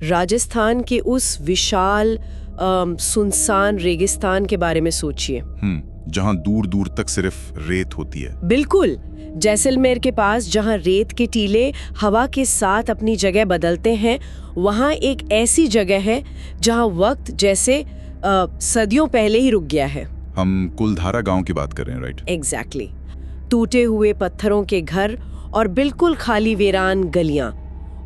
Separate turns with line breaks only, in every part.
राजस्थान के उस विशाल सुनसान रेगिस्तान के बारे में सोचिए।
जहां दूर दूर तक सिर्फ रेत होती है।
बिल्कुल, जैसलमेर के पास जहां रेत के टीले हवा के साथ अपनी जगह बदलते हैं, वहां एक ऐसी जगह है जहां वक्त जैसे सदियों पहले ही रुक गया है।
हम कुलधारा गांव की बात कर रहे हैं, राइट?
एग्जैक्टली। टूटे हुए पत्थरों के घर और बिल्कुल खाली वीरान गलियां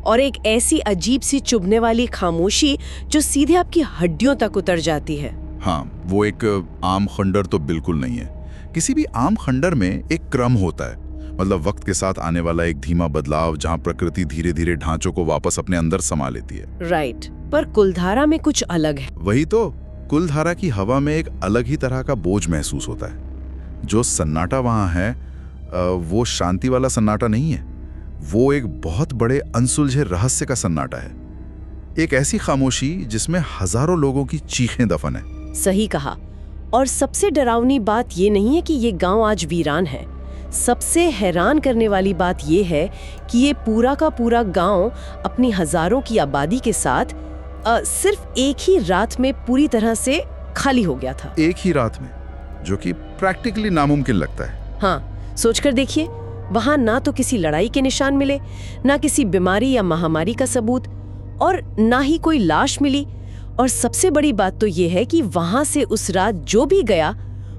और एक ऐसी अजीब सी चुभने वाली खामोशी जो सीधे आपकी हड्डियों तक उतर जाती है।
हाँ, वो एक आम खंडर तो बिल्कुल नहीं है। किसी भी आम खंडर में एक क्रम होता है, मतलब वक्त के साथ आने वाला एक धीमा बदलाव जहाँ प्रकृति धीरे धीरे ढांचों को वापस अपने अंदर समा लेती है।
राइट, पर कुलधारा में कुछ अलग है।
वही तो, कुलधारा की हवा में एक अलग ही तरह का बोझ महसूस होता है। जो सन्नाटा वहाँ है वो शांति वाला सन्नाटा नहीं है, वो एक बहुत बड़े अनसुलझे रहस्य का सन्नाटा है। एक ऐसी खामोशी जिसमें हजारों लोगों की चीखें दफन है।
सही कहा। और सबसे डरावनी बात ये नहीं है कि ये गांव आज वीरान है। सबसे हैरान करने वाली बात ये है कि ये पूरा का पूरा गांव अपनी हजारों की आबादी के साथ सिर्फ एक ही रात में पूरी तरह से खाली हो गया था।
एक ही रात में, जो कि प्रैक्टिकली नामुमकिन लगता है।
हाँ, सोचकर देखिए, वहां ना तो किसी लड़ाई के निशान मिले, ना किसी बीमारी या महामारी का सबूत, और ना ही कोई लाश मिली। और सबसे बड़ी बात तो ये है कि वहां से उस रात जो भी गया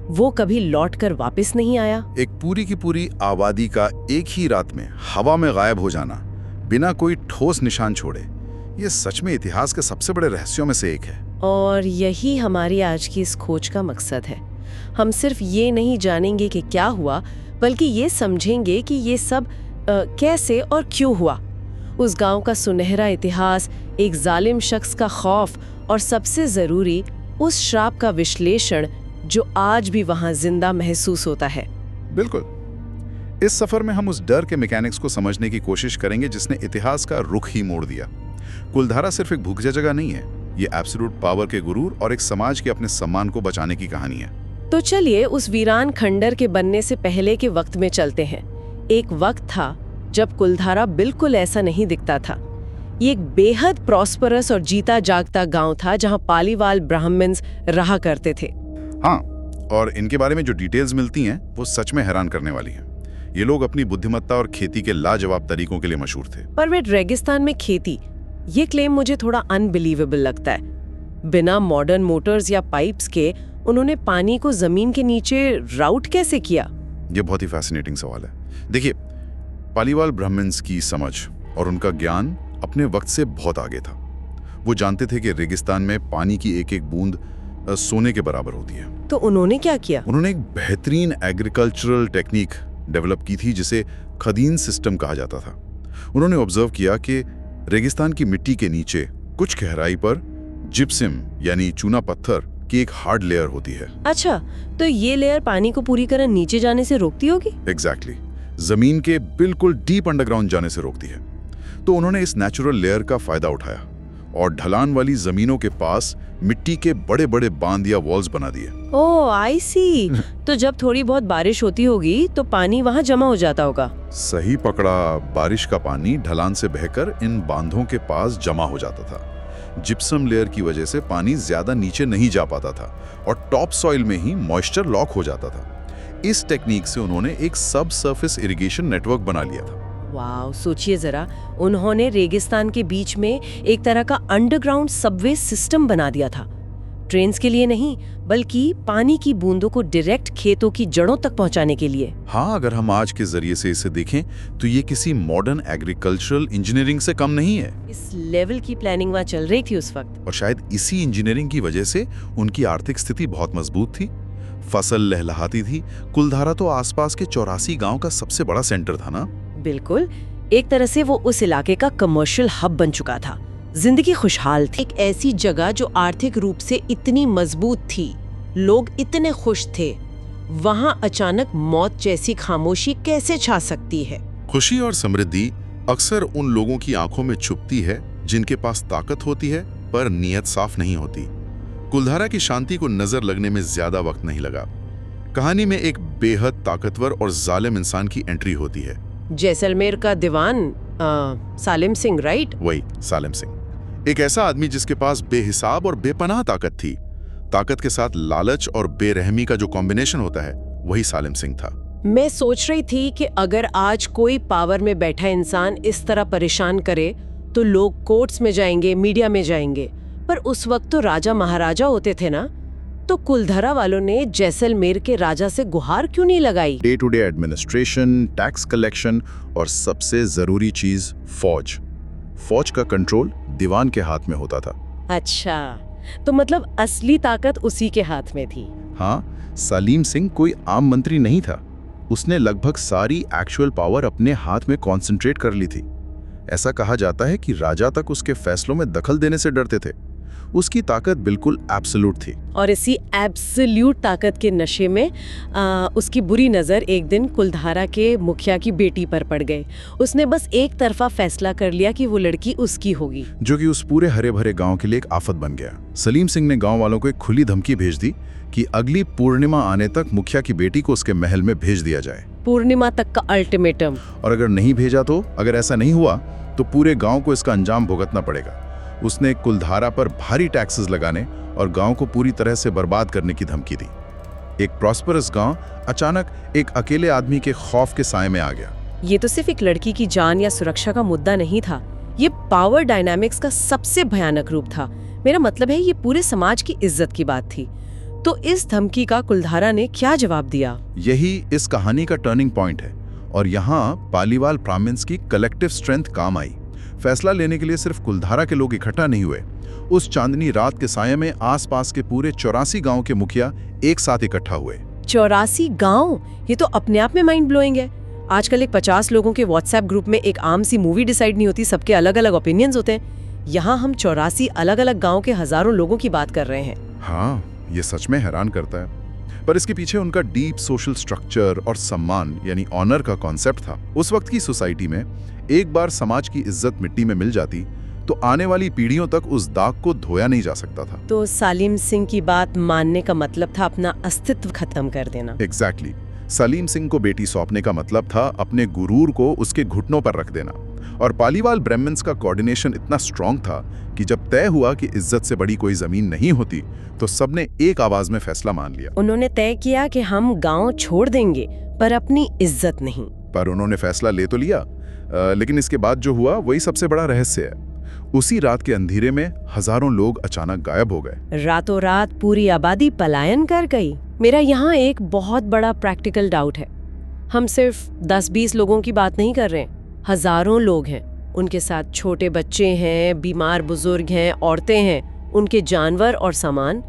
वो कभी लौटकर वापस नहीं आया।
एक पूरी की पूरी आबादी का एक ही रात में हवा में गायब हो जाना, बिना कोई ठोस निशान छोड़े, ये सच में इतिहास के सबसे बड़े रहस्यों में से एक है।
और यही हमारी आज की इस खोज का मकसद है। हम सिर्फ ये नहीं जानेंगे कि क्या हुआ, बल्कि ये समझेंगे कि ये सब कैसे और क्यों हुआ। उस गांव का सुनहरा इतिहास, एक जालिम शख्स का खौफ, और सबसे जरूरी उस श्राप का विश्लेषण जो आज भी वहां जिंदा महसूस होता है।
बिल्कुल। इस सफर में हम उस डर के मैकेनिक्स को समझने की कोशिश करेंगे जिसने इतिहास का रुख ही मोड़ दिया। कुलधारा सिर्फ एक भूखजा जगह नहीं है, ये एब्सोल्यूट पावर के गुरूर और एक समाज के अपने सम्मान को बचाने की कहानी है।
तो चलिए उस वीरान खंडर के बनने से पहले के वक्त में चलते हैं। एक वक्त था जब कुलधारा बिल्कुल ऐसा नहीं दिखता था। ये एक बेहद प्रॉस्परस और जीता जागता गांव था जहां पालीवाल ब्राह्मण्स रहा करते थे।
हाँ, और इनके बारे में जो डिटेल्स मिलती हैं वो सच में हैरान करने वाली हैं। ये लोग अपनी बुद्धिमत्ता और खेती के लाजवाब तरीकों के लिए मशहूर थे।
पर वे रेगिस्तान में खेती, ये क्लेम मुझे थोड़ा अनबिलीवेबल लगता है। बिना मॉडर्न मोटर्स या पाइप्स के उन्होंने पानी को जमीन के नीचे राउट कैसे किया?
ये बहुत ही फैसिनेटिंग सवाल है। देखिए, पालीवाल ब्राह्मण्स की समझ और उनका ज्ञान अपने वक्त से बहुत आगे था। वो जानते थे कि रेगिस्तान में पानी की एक एक बूंद सोने के बराबर होती है।
तो उन्होंने क्या किया?
उन्होंने एक बेहतरीन एग्रीकल्चरल टेक्निक डेवलप की थी जिसे खदीन सिस्टम कहा जाता था। उन्होंने ऑब्जर्व किया कि रेगिस्तान की मिट्टी के नीचे कुछ गहराई पर जिप्सम यानी चूना पत्थर की एक हार्ड लेयर होती है।
अच्छा, तो ये लेयर पानी को पूरी तरह नीचे जाने से रोकती होगी?
एग्जैक्टली, जमीन के बिल्कुल डीप अंडरग्राउंड जाने से रोकती है। तो उन्होंने इस नेचुरल लेयर का फायदा उठाया और ढलान वाली जमीनों के पास मिट्टी के बड़े बड़े बांध या वॉल्स बना दिए।
ओह, आई सी। तो जब थोड़ी बहुत बारिश होती होगी तो पानी वहाँ जमा हो जाता होगा।
सही पकड़ा, बारिश का पानी ढलान से बहकर इन बांधों के पास जमा हो जाता था। जिप्सम लेयर की वजह से पानी ज्यादा नीचे नहीं जा पाता था और टॉप सॉइल में ही मॉइस्चर लॉक हो जाता था। इस टेक्निक से उन्होंने एक सब सरफेस इरिगेशन नेटवर्क बना लिया था।
वाओ, सोचिए जरा, उन्होंने रेगिस्तान के बीच में एक तरह का अंडरग्राउंड सबवे सिस्टम बना दिया था। ट्रेन्स के लिए नहीं, बल्कि पानी की बूंदों को डायरेक्ट खेतों की जड़ों तक पहुंचाने के लिए।
हाँ, अगर हम आज के जरिए से इसे देखें तो ये किसी मॉडर्न एग्रीकल्चरल इंजीनियरिंग से कम नहीं है।
इस लेवल की प्लानिंग वहाँ चल रही थी उस वक्त।
और शायद इसी इंजीनियरिंग की वजह से उनकी आर्थिक स्थिति बहुत मजबूत थी। फसल लहलहाती थी। कुलधारा तो आसपास के 84 गांव का सबसे बड़ा सेंटर था ना।
बिल्कुल, एक तरह से वो उस इलाके का कमर्शियल हब बन चुका था। जिंदगी खुशहाल थी। एक ऐसी जगह जो आर्थिक रूप से इतनी मजबूत थी, लोग इतने खुश थे, वहां अचानक मौत जैसी खामोशी कैसे छा सकती है?
खुशी और समृद्धि अक्सर उन लोगों की आंखों में छुपती है जिनके पास ताकत होती है पर नीयत साफ नहीं होती। कुलधारा की शांति को नजर लगने में ज्यादा वक्त नहीं लगा। कहानी में एक बेहद ताकतवर और जालिम इंसान की एंट्री होती है।
जैसलमेर का दीवान सालिम सिंह, राइट?
वही सालिम सिंह। एक ऐसा आदमी जिसके पास बेहिसाब और बेपनाह ताकत थी। ताकत के साथ लालच और बेरहमी का जो कॉम्बिनेशन होता है, वही सालिम सिंह था।
मैं सोच रही थी कि अगर आज कोई पावर में बैठा इंसान इस तरह परेशान करे तो लोग कोर्ट्स में जाएंगे, मीडिया में जाएंगे, पर उस वक्त तो राजा महाराजा होते थे ना, तो कुलधरा वालों ने जैसलमेर के राजा से गुहार क्यों नहीं लगाई?
Day to day administration, tax collection और सबसे जरूरी चीज फौज। फौज का कंट्रोल दीवान के हाथ में होता था।
अच्छा, तो मतलब असली ताकत उसी के हाथ में थी।
हाँ, सलीम सिंह कोई आम मंत्री नहीं था। उसने लगभग सारी एक्चुअल पावर अपने हाथ में कॉन्सेंट्रेट कर ली थी। ऐसा कहा जाता है कि राजा तक उसके फैसलों में दखल देने से डरते थे। उसकी ताकत बिल्कुल एब्सोल्यूट थी।
और इसी एब्सोल्यूट ताकत के नशे में उसकी बुरी नज़र एक दिन कुलधारा के मुखिया की बेटी पर पड़ गई। उसने बस एक तरफा फैसला कर लिया कि वो लड़की उसकी होगी,
जो कि उस पूरे हरे भरे गांव के लिए एक आफत बन गया। सलीम सिंह ने गांव वालों को एक खुली धमकी भेज दी कि अगली पूर्णिमा आने तक मुखिया की बेटी को उसके महल में भेज दिया जाए।
पूर्णिमा तक का अल्टीमेटम।
और अगर नहीं भेजा तो, अगर ऐसा नहीं हुआ तो पूरे गांव को इसका अंजाम भुगतना पड़ेगा। उसने कुलधारा पर भारी टैक्सेस लगाने और गांव को पूरी तरह से बर्बाद करने की धमकी दी। एक प्रॉस्परस गांव अचानक एक अकेले आदमी के खौफ के साए में आ गया।
ये तो सिर्फ एक लड़की की जान या सुरक्षा का मुद्दा नहीं था, ये पावर डायनामिक्स का सबसे भयानक रूप था। मेरा मतलब है, ये पूरे समाज की इज्जत की बात थी। तो इस धमकी का कुलधारा ने क्या जवाब दिया?
यही इस कहानी का टर्निंग पॉइंट है और यहाँ पालीवाल ब्राह्मण्स की कलेक्टिव स्ट्रेंथ काम आई। फैसला लेने के लिए सिर्फ कुलधारा के लोग इकट्ठा नहीं हुए। उस चांदनी रात के साये में आसपास के पूरे 84 गांव के मुखिया एक साथ इकट्ठा हुए।
84 गांव? ये तो अपने आप में माइंड ब्लोइंग है। आजकल एक 50 लोगों के व्हाट्सएप ग्रुप में एक आम सी मूवी डिसाइड नहीं होती, सबके अलग अलग ओपिनियंस होते हैं। यहाँ हम 84 अलग अलग गाँव के हजारों लोगों की बात कर रहे हैं।
हाँ, ये सच में हैरान करता है, पर इसके पीछे उनका डीप सोशल स्ट्रक्चर और सम्मान यानी ऑनर का कॉन्सेप्ट था। उस वक्त की सोसाइटी में एक बार समाज की इज्जत मिट्टी में मिल जाती तो आने वाली पीढ़ियों तक उस दाग को धोया नहीं जा सकता था।
तो सलीम सिंह की बात मानने का मतलब था अपना अस्तित्व खत्म कर देना।
एग्जैक्टली। सलीम सिंह को बेटी सौंपने का मतलब था अपने गुरूर को उसके घुटनों पर रख देना। और पालीवाल ब्राह्मण्स का कोऑर्डिनेशन इतना स्ट्रांग था कि जब तय हुआ कि इज्जत से बड़ी कोई जमीन नहीं होती तो सबने एक आवाज में फैसला मान लिया।
उन्होंने तय किया कि हम गांव छोड़ देंगे पर अपनी इज्जत नहीं।
पर उन्होंने फैसला ले तो लिया, लेकिन इसके बाद जो हुआ वही सबसे बड़ा रहस्य है। उसी रात के अंधेरे में हजारों लोग अचानक गायब हो गए।
रातों रात पूरी आबादी पलायन कर गई। मेरा यहाँ एक बहुत बड़ा प्रैक्टिकल डाउट है। हम सिर्फ 10-20 लोगों की बात नहीं कर रहे, हजारों लोग हैं। उनके साथ छोटे बच्चे हैं, बीमार बुजुर्ग हैं, औरतें हैं, उनके जानवर और सामान।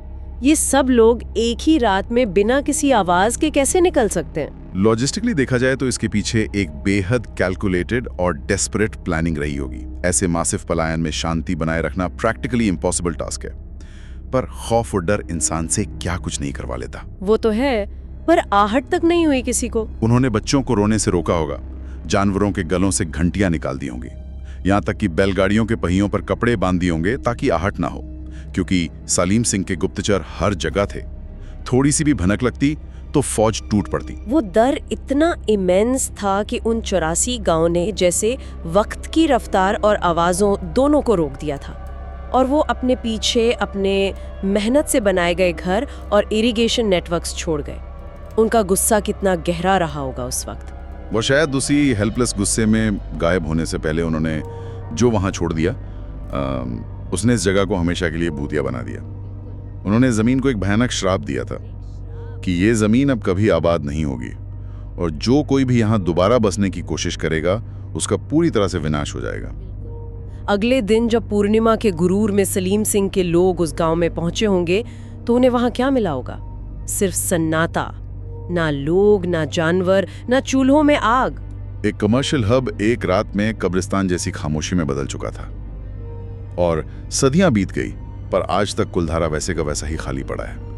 ये सब लोग एक ही रात में बिना किसी आवाज के कैसे निकल सकते हैं?
लॉजिस्टिकली देखा जाए तो इसके पीछे एक बेहद कैलकुलेटेड और डेस्परेट प्लानिंग रही होगी। ऐसे मासिव पलायन में शांति बनाए रखना प्रैक्टिकली इम्पॉसिबल टास्क है, पर खौफ और डर इंसान से क्या कुछ नहीं करवा लेता।
वो तो है, पर आहट तक नहीं हुई किसी को।
उन्होंने बच्चों को रोने से रोका होगा, जानवरों के गलों से घंटियां निकाल दी होंगी, यहाँ तक कि बैलगाड़ियों के पहियों पर कपड़े बांध दिए होंगे ताकि आहट ना हो, क्योंकि सलीम सिंह के गुप्तचर हर जगह थे। थोड़ी सी भी भनक लगती तो फौज टूट पड़ती।
वो डर इतना इमेंस था कि उन 84 गांव ने जैसे वक्त की रफ्तार और आवाजों दोनों को रोक दिया था, और वो अपने पीछे अपने मेहनत से बनाए गए घर और इरिगेशन नेटवर्क्स छोड़ गए। उनका गुस्सा कितना गहरा रहा होगा उस वक्त।
वो शायद उसी हेल्पलेस गुस्से में गायब होने से पहले उन्होंने जो वहां छोड़ दिया, उसने इस जगह को हमेशा के लिए भूतिया बना दिया। उन्होंने जमीन को एक भयानक श्राप दिया था कि ये जमीन अब कभी आबाद नहीं होगी, और जो कोई भी यहाँ दोबारा बसने की कोशिश करेगा उसका पूरी तरह से विनाश हो जाएगा।
अगले दिन जब पूर्णिमा के गुरूर में सलीम सिंह के लोग उस गांव में पहुंचे होंगे तो उन्हें वहां क्या मिला होगा? सिर्फ सन्नाटा, ना लोग, ना जानवर, ना चूल्हों में आग।
एक कमर्शियल हब एक रात में कब्रिस्तान जैसी खामोशी में बदल चुका था, और सदियां बीत गई पर आज तक कुलधारा वैसे का वैसा ही खाली पड़ा है।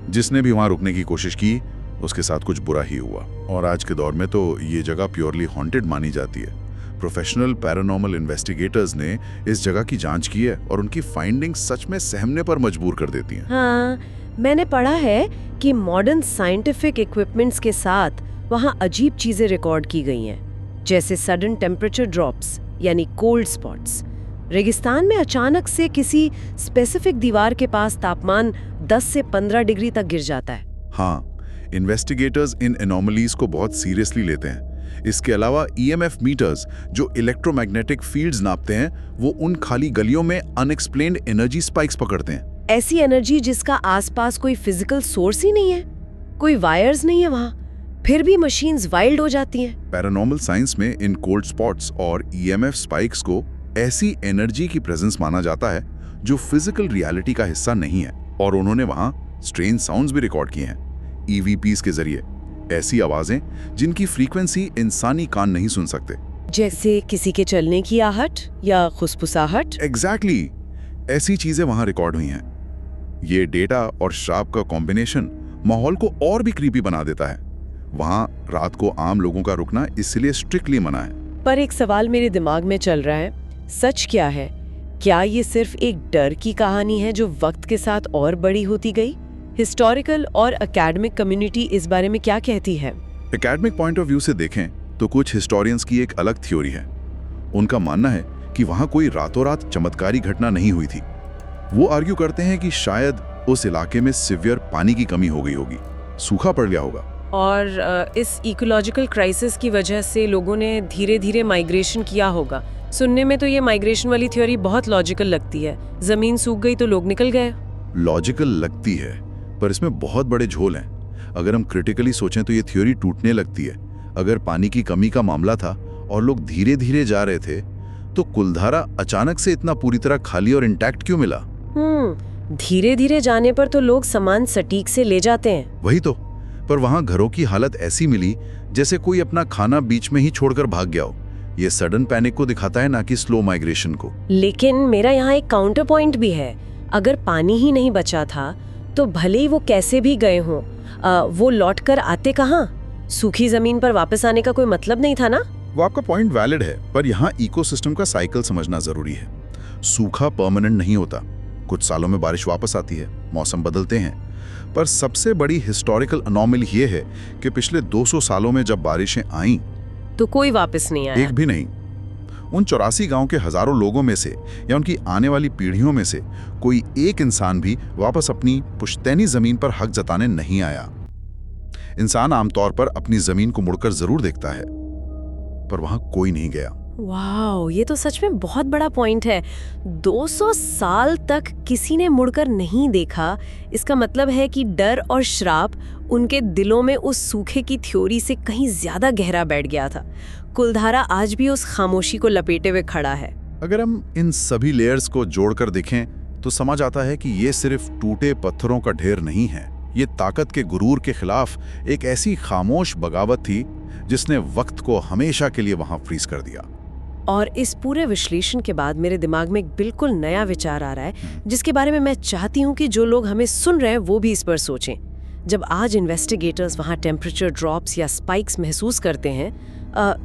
जिसने भी वहां रुकने की कोशिश की उसके साथ कुछ बुरा ही हुआ, और आज के दौर में तो ये जगह प्योरली हॉन्टेड मानी जाती है। प्रोफेशनल पैरानॉर्मल इन्वेस्टिगेटर्स ने इस जगह की जांच की है और उनकी फाइंडिंग्स सच में सहमने पर मजबूर कर देती हैं।
हाँ, मैंने पढ़ा है कि मॉडर्न साइंटिफिक इक्विपमेंट्स के साथ वहाँ अजीब चीजें रिकॉर्ड की गई हैं, जैसे सडन टेम्परेचर ड्रॉप्स यानी कोल्ड स्पॉट्स, रेगिस्तान में अचानक से किसी स्पेसिफिक दीवार के पास तापमान 10 से 15 डिग्री तक गिर जाता है।
हाँ, इन्वेस्टिगेटर्स इन एनोमलीज को बहुत सीरियसली लेते हैं। इसके अलावा EMF मीटर्स जो इलेक्ट्रोमैग्नेटिक फील्ड्स नापते हैं, वो उन खाली गलियों में अनएक्सप्लेन्ड एनर्जी स्पाइक्स पकड़ते हैं।
ऐसी एनर्जी जिसका आसपास कोई फिजिकल सोर्स ही नहीं है, कोई वायर्स नहीं है वहां, फिर भी मशीन्स वाइल्ड हो जाती हैं।
पैरानॉर्मल साइंस में इन कोल्ड स्पॉट्स और EMF स्पाइक्स को ऐसी एनर्जी की प्रेजेंस माना जाता है जो फिजिकल रियलिटी का हिस्सा नहीं है, और उन्होंने वहां स्ट्रेंज साउंड्स भी रिकॉर्ड किए हैं EVPs के जरिए, ऐसी आवाजें जिनकी फ्रीक्वेंसी इंसानी कान नहीं सुन सकते,
जैसे किसी के चलने की आहट या खुसफुसाहट।
एग्जैक्टली ऐसी चीजें वहां रिकॉर्ड हुई हैं। ये डेटा और श्राप का कॉम्बिनेशन माहौल को और भी क्रीपी बना देता है। वहां रात को आम लोगों का रुकना इसलिए स्ट्रिक्टली मना है।
पर एक सवाल मेरे दिमाग में चल रहा है, सच क्या है? क्या ये सिर्फ एक डर की कहानी है जो वक्त के साथ और बड़ी होती गई? हिस्टोरिकल और एकेडमिक कम्युनिटी इस बारे में क्या कहती है?
एकेडमिक पॉइंट ऑफ व्यू से देखें तो कुछ हिस्टोरियंस की एक अलग थ्योरी है। उनका मानना है कि वहां कोई रातों रात चमत्कारी घटना नहीं हुई थी। वो आर्ग्यू करते हैं कि शायद उस इलाके में सिवियर पानी की कमी हो गई होगी, सूखा पड़ गया होगा,
और इस इकोलॉजिकल क्राइसिस की वजह से लोगों ने धीरे धीरे माइग्रेशन किया होगा। सुनने में तो ये माइग्रेशन वाली थ्योरी बहुत लॉजिकल लगती है। जमीन सूख गई तो लोग निकल गए।
लॉजिकल लगती है, पर इसमें बहुत बड़े झोल हैं। अगर हम क्रिटिकली सोचें तो ये थ्योरी टूटने लगती है। अगर पानी की कमी का मामला था और लोग धीरे धीरे जा रहे थे, तो कुलधारा अचानक से इतना पूरी तरह खाली और इंटैक्ट क्यों मिला?
धीरे धीरे जाने पर तो लोग सामान सटीक से ले जाते हैं।
वही तो, पर वहां घरों की हालत ऐसी मिली जैसे कोई अपना खाना बीच में ही छोड़कर भाग गया हो। ये सडन पैनिक को दिखाता है, ना कि स्लो माइग्रेशन को।
लेकिन मेरा यहाँ एक काउंटर पॉइंट भी है। अगर पानी ही नहीं बचा था तो भले ही वो कैसे भी गए हों, वो लौटकर आते कहाँ? सूखी जमीन पर वापस आने का कोई मतलब नहीं था ना?
वो आपका पॉइंट वैलिड है, पर यहाँ इकोसिस्टम का साइकिल समझना जरूरी है। सूखा परमानेंट नहीं होता। कुछ सालों में बारिश वापस आती है, मौसम बदलते हैं। पर सबसे बड़ी हिस्टोरिकल अनोमली ये है कि पिछले 200 सालों में जब बारिशें आईं
तो कोई वापस नहीं आया।
एक भी नहीं। उन 84 गांव के हजारों लोगों में से या उनकी आने वाली पीढ़ियों में से कोई एक इंसान भी वापस अपनी पुश्तैनी जमीन पर हक जताने नहीं आया। इंसान आमतौर पर अपनी जमीन को मुड़कर जरूर देखता है, पर वहां कोई नहीं गया।
वाओ, ये तो सच में बहुत बड़ा पॉइंट है। 200 साल तक किसी ने मुड़कर नहीं देखा। इसका मतलब है कि डर और श्राप उनके दिलों में उस सूखे की थ्योरी से कहीं ज्यादा गहरा बैठ गया था। कुलधारा आज भी उस खामोशी को लपेटे हुए खड़ा है।
अगर हम इन सभी लेयर्स को जोड़कर देखें तो समझ आता है कि ये सिर्फ टूटे पत्थरों का ढेर नहीं है। ये ताकत के गुरूर के खिलाफ एक ऐसी खामोश बगावत थी जिसने वक्त को हमेशा के लिए वहां फ्रीज कर दिया।
और इस पूरे विश्लेषण के बाद मेरे दिमाग में एक बिल्कुल नया विचार आ रहा है, जिसके बारे में मैं चाहती हूँ कि जो लोग हमें सुन रहे हैं वो भी इस पर सोचें। जब आज इन्वेस्टिगेटर्स वहाँ टेम्परेचर ड्रॉप्स या स्पाइक्स महसूस करते हैं,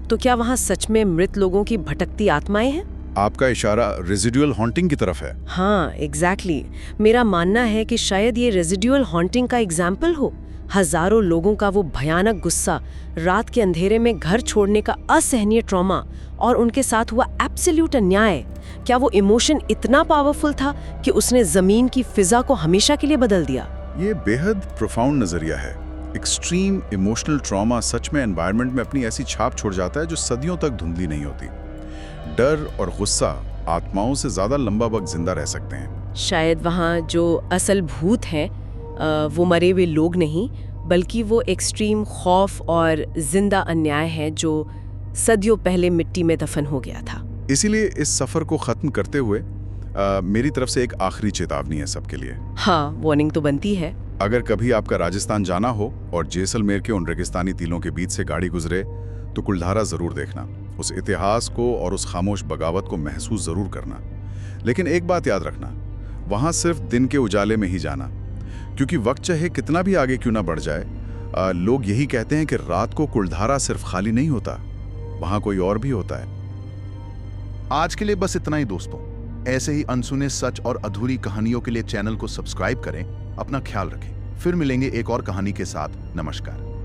तो क्या वहाँ सच में मृत लोगों की भटकती आत्माएं हैं?
आपका इशारा रेजिडुअल हॉन्टिंग की तरफ है।
हाँ, एग्जैक्टली। मेरा मानना है कि शायद ये रेजिडुअल हॉन्टिंग का एग्जाम्पल हो। हजारों लोगों का वो भयानक गुस्सा, रात के अंधेरे में घर छोड़ने का असहनीय ट्रॉमा और उनके साथ हुआ एब्सोल्यूट अन्याय। क्या वो इमोशन इतना पावरफुल था कि उसने जमीन की फिजा को हमेशा के लिए बदल दिया?
ये बेहद प्रोफाउंड नजरिया है। एक्सट्रीम इमोशनल ट्रॉमा सच में एनवायरनमेंट में अपनी ऐसी छाप छोड़ जाता है जो सदियों तक धुंधली नहीं होती। डर और गुस्सा आत्माओं से ज्यादा लंबा वक्त जिंदा रह सकते हैं।
शायद वहाँ जो असल भूत हैं वो मरे हुए लोग नहीं, बल्कि वो एक्सट्रीम खौफ और जिंदा अन्याय है जो सदियों पहले मिट्टी में दफन हो गया था।
इसीलिए इस सफर को खत्म करते हुए मेरी तरफ से एक आखिरी चेतावनी है सबके लिए।
हाँ, वार्निंग तो बनती है।
अगर कभी आपका राजस्थान जाना हो और जैसलमेर के उन रेगिस्तानी टीलों के बीच से गाड़ी गुजरे तो कुलधारा जरूर देखना। उस इतिहास को और उस खामोश बगावत को महसूस जरूर करना। लेकिन एक बात याद रखना, वहां सिर्फ दिन के उजाले में ही जाना, क्योंकि वक्त चाहे कितना भी आगे क्यों ना बढ़ जाए, लोग यही कहते हैं कि रात को कुलधारा सिर्फ खाली नहीं होता, वहां कोई और भी होता है।
आज के लिए बस इतना ही दोस्तों। ऐसे ही अनसुने सच और अधूरी कहानियों के लिए चैनल को सब्सक्राइब करें। अपना ख्याल रखें। फिर मिलेंगे एक और कहानी के साथ। नमस्कार।